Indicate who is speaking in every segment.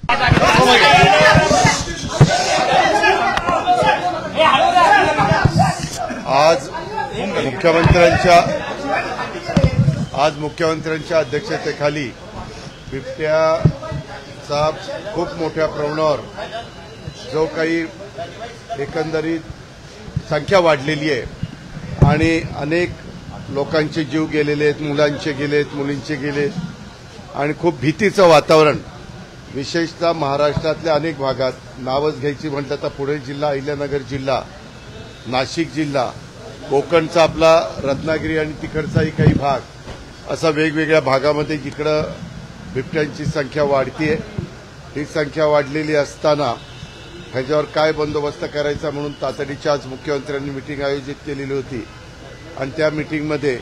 Speaker 1: आज मुख्यमंत्र्यांच्या अध्यक्षतेखाली बिबट्याचा खूप मोठ्या प्रमाणावर जो काही एकंदरीत संख्या वाढलेली आहे आणि अनेक लोकांचे जीव गेलेले आहेत, मुलांचे गेलेत, मुलींचे गेलेत आणि खूप भीतीचं वातावरण विशेषतः महाराष्ट्रातल्या अनेक भागात, नावच घ्यायची म्हटलं तर पुणे जिल्हा, अहिल्यानगर जिल्हा, नाशिक जिल्हा, कोकणचा आपला रत्नागिरी आणि तिकडचाही काही भाग असा वेगवेगळ्या भागामध्ये जिकडं बिबट्यांची संख्या वाढतीये. ही संख्या वाढलेली असताना ह्याच्यावर काय बंदोबस्त करायचा म्हणून तातडीच्या आज मुख्यमंत्र्यांनी मीटिंग आयोजित केलेली होती आणि त्या मीटिंगमध्ये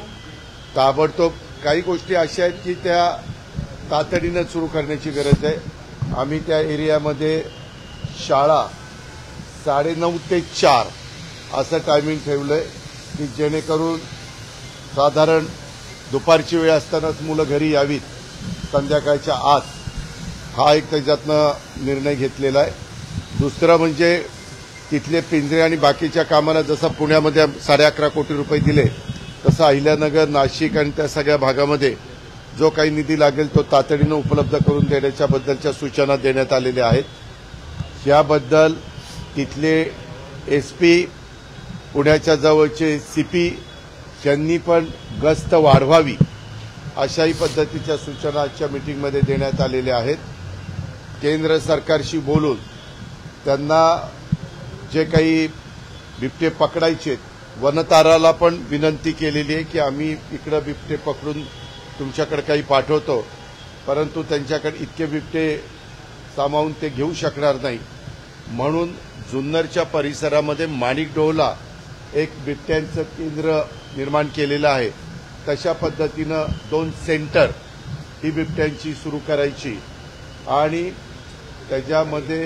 Speaker 1: ताबडतोब काही गोष्टी अशा आहेत की त्या तातडीनं सुरू करण्याची गरज आहे. आम्ही त्या एरियामध्ये शाळा 9:30 ते 4 असं टायमिंग ठेवलंय की जेणेकरून साधारण दुपारची वेळ असतानाच मुलं घरी यावीत संध्याकाळच्या आत, हा एक त्याच्यातनं निर्णय घेतलेला आहे. दुसरं म्हणजे तिथले पिंजरे आणि बाकीच्या कामाला जसं पुण्यामध्ये 11.5 कोटी रुपये दिले तसं अहिल्यानगर, नाशिक आणि त्या सगळ्या भागामध्ये जो काही निधी लागेल तो तातडीनं उपलब्ध करून देण्याच्याबद्दलच्या सूचना देण्यात आलेल्या आहेत. याबद्दल तिथले एसपी, पुण्याच्या जवळचे सीपी यांनी पण गस्त वाढवावी अशाही पद्धतीच्या सूचना आजच्या मीटिंगमध्ये देण्यात आलेल्या आहेत. केंद्र सरकारशी बोलून त्यांना जे काही बिबटे पकडायचे, वनताराला पण विनंती केलेली आहे की आम्ही इकडे बिबटे पकडून तुमच्याकडे काही पाठवतो, परंतु त्यांच्याकडे इतके बिबटे सामावून ते घेऊ शकणार नाही. म्हणून जुन्नरच्या परिसरामध्ये माणिकडोहला एक बिबट्यांचं केंद्र निर्माण केलेलं आहे. तशा पद्धतीनं 2 सेंटर ही बिबट्यांची सुरू करायची आणि त्याच्यामध्ये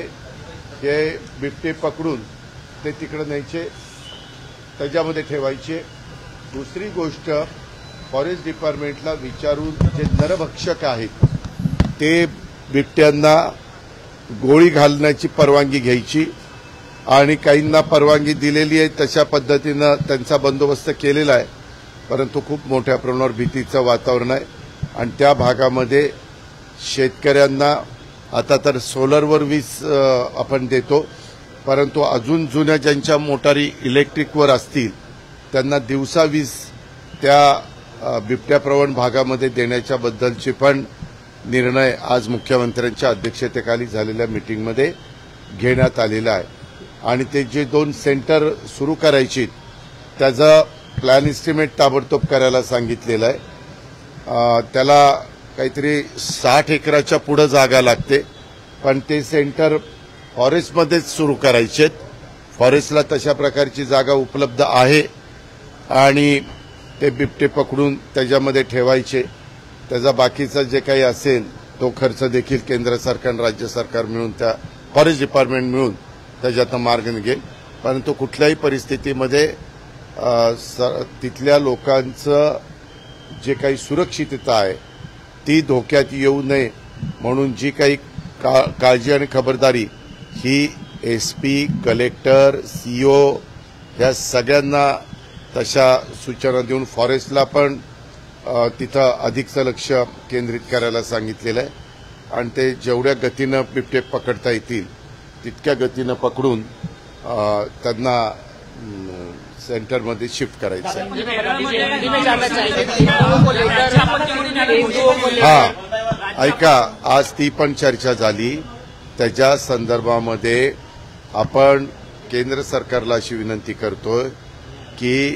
Speaker 1: हे बिबटे पकडून ते तिकडे न्यायचे, त्याच्यामध्ये ठेवायचे. दुसरी गोष्ट, फॉरेस्ट डिपार्टमेंटला विचारून जे नरभक्षक आहेत ते बिबट्यांना गोळी घालण्याची परवानगी घ्यायची आणि काहींना परवानगी दिलेली आहे, तशा पद्धतीनं त्यांचा बंदोबस्त केलेला आहे. परंतु खूप मोठ्या प्रमाणावर भीतीचं वातावरण आहे आणि त्या भागामध्ये शेतकऱ्यांना आता तर सोलरवर वीज आपण देतो, परंतु अजून जुन्या ज्यांच्या मोटारी इलेक्ट्रिकवर असतील त्यांना दिवसा वीज त्या बिबट्याप्रवण भागामध्ये देण्याच्याबद्दलचे पण निर्णय आज मुख्यमंत्र्यांच्या अध्यक्षतेखाली झालेल्या मीटिंगमध्ये घेण्यात आलेला आहे. आणि ते जे 2 सेंटर सुरू करायची त्याचं प्लॅन एस्टिमेट ताबडतोब करायला सांगितलेलं आहे. त्याला काहीतरी 60 एकराच्या पुढे जागा लागते, पण ते सेंटर फॉरेस्टमध्येच सुरू करायचे. फॉरेस्टला तशा प्रकारची जागा उपलब्ध आहे आणि ते बिबटे पकडून त्याच्यामध्ये ठेवायचे. त्याचा बाकीचा जे काही असेल तो खर्च देखील केंद्र सरकार, राज्य सरकार मिळून, त्या फॉरेस्ट डिपार्टमेंट मिळून त्याच्यातनं मार्ग निघेल. परंतु कुठल्याही परिस्थितीमध्ये तिथल्या लोकांचं जे काही सुरक्षितता आहे ती धोक्यात येऊ नये म्हणून जी काही काळजी आणि खबरदारी ही एसपी, कलेक्टर, सीओ या सगळ्यांना तशा सूचना देऊन फॉरेस्टला पण तिथं अधिकचं लक्ष केंद्रित करायला सांगितलेलं आहे आणि ते जेवढ्या गतीनं बिबटे पकडता येतील तितक्या गतीनं पकडून त्यांना सेंटरमध्ये शिफ्ट करायचं आहे. हा, ऐका, आज ती पण चर्चा झाली. त्याच्या संदर्भामध्ये आपण केंद्र सरकारला अशी विनंती करतोय की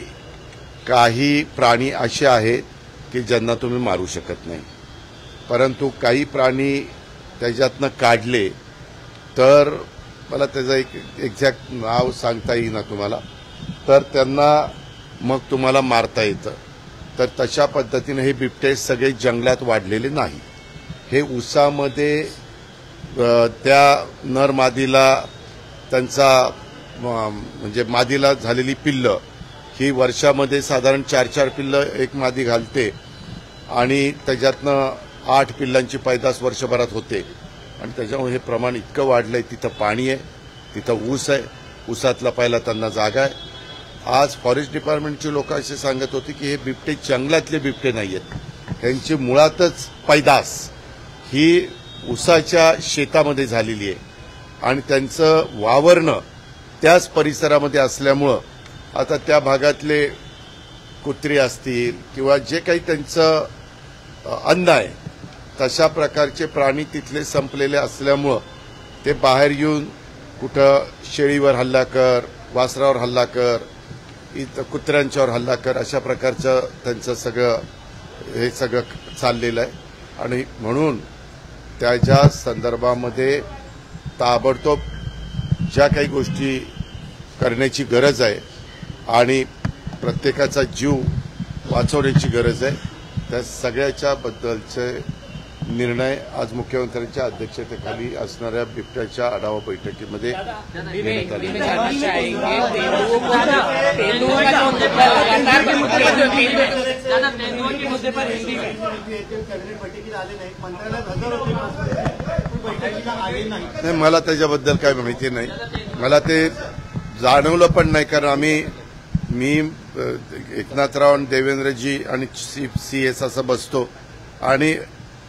Speaker 1: काही प्राणी असे आहेत की ज्यांना तुम्ही मारू शकत नाही, परंतु काही प्राणी त्याच्यातनं काढले तर मला त्याचं एक एक्झॅक्ट नाव सांगता येईना तुम्हाला, तर त्यांना मग तुम्हाला मारता येतं. तर तशा पद्धतीने हे बिबटे सगळे जंगलात वाढलेले नाही. हे उसामध्ये त्या नर मादीला त्यांचा म्हणजे मादीला झालेली पिल्लं ही वर्षामध्ये साधारण 4-4 पिल्लं एक मादी घालते आणि त्याच्यातनं 8 पिल्लांची पैदास वर्षभरात होते आणि त्याच्यामुळे हे प्रमाण इतकं वाढलंय. तिथं पाणी आहे, तिथं ऊस आहे, ऊसातला पहिला त्यांना जागा आहे. आज फॉरेस्ट डिपार्टमेंटचे लोक असे सांगत होते की हे बिबटे जंगलातले बिबटे नाही आहेत, त्यांची मुळातच पैदास ही ऊसाच्या शेतामध्ये झालेली आहे आणि त्यांचं वावरणं त्याच परिसरामध्ये असल्यामुळं आता त्या भागातले कुत्री असतील किंवा जे काही त्यांचं अन्न आहे तशा प्रकारचे प्राणी तिथले संपलेले असल्यामुळं ते बाहेर येऊन कुठं शेळीवर हल्ला कर, वासरावर हल्ला कर, इथं कुत्र्यांच्यावर हल्ला कर, अशा प्रकारचं त्यांचं हे सगळं चाललेलं आहे. आणि म्हणून त्याच्या संदर्भामध्ये ताबडतोब ज्या काही गोष्टी करण्याची गरज आहे आणि प्रत्येकाचा जीव वाचवण्याची गरज आहे त्या सगळ्याच्या बद्दलचे निर्णय आज मुख्यमंत्र्यांच्या अध्यक्षतेखाली असणाऱ्या बिबट्याच्या आढावा बैठकीमध्ये घेण्यात आले. नाही, मला त्याच्याबद्दल काही माहिती नाही. मला ते जाणवलं पण नाही, कारण मी एकनाथराव आणि देवेंद्रजी आणि CS असं बसतो आणि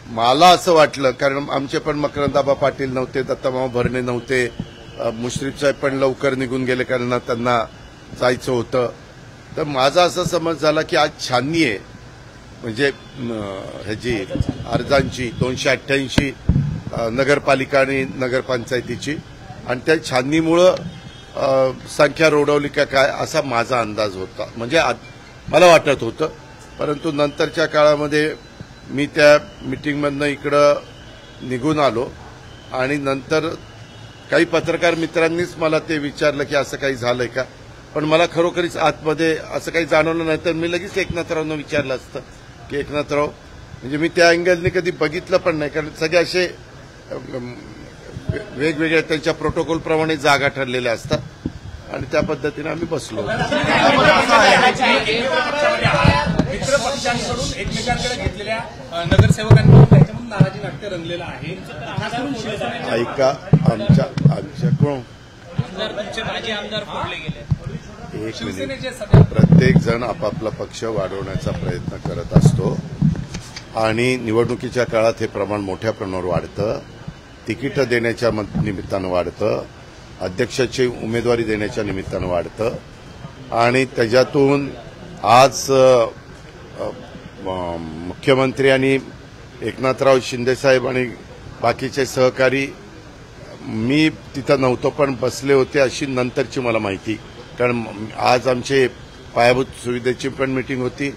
Speaker 1: मला असं वाटलं, कारण आमचे पण मकरंदाबा पाटील नव्हते, दत्तामामा भरणे नव्हते, मुश्रीफ साहेब पण लवकर निघून गेले कारण त्यांना जायचं होतं. तर माझा असा समज झाला की आज छाननी आहे, म्हणजे ह्याची अर्जांची 288 नगरपालिका आणि नगरपंचायतीची, आणि त्या छाननीमुळं संख्या रोडवली का काय असा माझा अंदाज होता, म्हणजे मला वाटत होतं. परंतु नंतरच्या काळामध्ये मी त्या मिटिंगमधनं इकडं निघून आलो आणि नंतर काही पत्रकार मित्रांनीच मला ते विचारलं की असं काही झालंय का, पण मला खरोखरीच आतमध्ये असं काही जाणवलं नाही. तर मी लगेच एकनाथरावनं विचारलं असतं की एकनाथराव, म्हणजे मी त्या अँगलने कधी बघितलं पण नाही, कारण सगळे असे वेगवेगळ्या त्यांच्या प्रोटोकॉलप्रमाणे जागा ठरलेल्या असतात आणि त्या पद्धतीने आम्ही बसलो.
Speaker 2: मित्र पक्षांकडून एकमेकांकडे घेतलेल्या नगरसेवकांकडून त्याच्यामधून नाराजी नाट्य रंगलेलं आहे.
Speaker 1: ऐका, आमच्याकडून
Speaker 2: माजी आमदार फोडले गेले.
Speaker 1: एक मिनिट, प्रत्येक जण आपापला पक्ष वाढवण्याचा प्रयत्न करत असतो आणि निवडणुकीच्या काळात हे प्रमाण मोठ्या प्रमाणावर वाढतं, तिकीटं देण्याच्या निमित्तानं वाढतं, अध्यक्षाची उमेदवारी देण्याच्या निमित्तानं वाढतं आणि त्याच्यातून आज मुख्यमंत्री आणि एकनाथराव शिंदेसाहेब आणि बाकीचे सहकारी, मी तिथं नव्हतो पण बसले होते अशी नंतरची मला माहिती, कारण आज आमचे पायाभूत सुविधेची पण मीटिंग होती,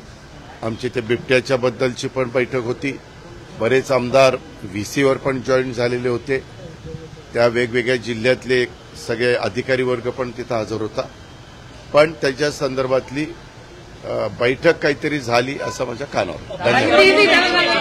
Speaker 1: आमची ते बिबट्याच्या बद्दलची पण बैठक होती, बरेच आमदार VCवर पण जॉईन झालेले होते, त्या वेगवेगळ्या जिल्ह्यातले सगळे अधिकारी वर्ग पण तिथं हजर होता. पण त्याच्या संदर्भातली बैठक काहीतरी झाली असं माझ्या कानावर. धन्यवाद.